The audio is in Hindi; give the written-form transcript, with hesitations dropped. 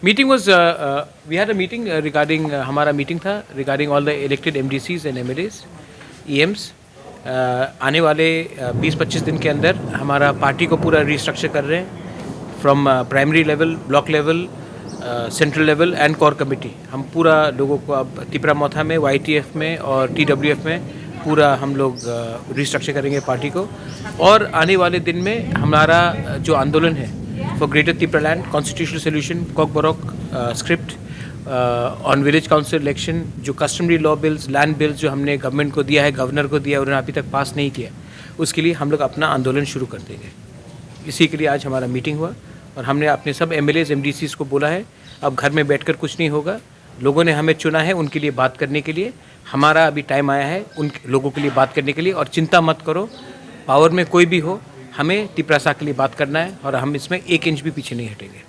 Meeting was we had a meeting regarding हमारा मीटिंग था regarding all the elected MDCs and MLAs, EMs. आने वाले 20-25 दिन के अंदर हमारा पार्टी को पूरा रिस्ट्रक्चर कर रहे हैं from primary level, block level, central level and core committee. हम पूरा लोगों को अब तिपरामौथा में, YTF में और TWF में पूरा हम लोग रिस्ट्रक्चर करेंगे पार्टी को. और आने वाले दिन में हमारा जो आंदोलन है for Greater Tipraland, constitutional solution, Kokborok script on village council election, जो customary law bills, land bills जो हमने गवर्नमेंट को दिया है, गवर्नर को दिया है, उन्होंने अभी तक पास नहीं किया, उसके लिए हम लोग अपना आंदोलन शुरू कर देंगे. इसी के लिए आज हमारा मीटिंग हुआ और हमने अपने सब MLAs, MDCs को बोला है अब घर में बैठकर कुछ नहीं होगा. लोगों ने हमें चुना है उनके लिए बात करने के लिए. हमारा अभी टाइम आया है उन लोगों के लिए बात करने के लिए. और चिंता मत करो, पावर में कोई भी हो, हमें तिपरासा के लिए बात करना है और हम इसमें 1 इंच भी पीछे नहीं हटेंगे.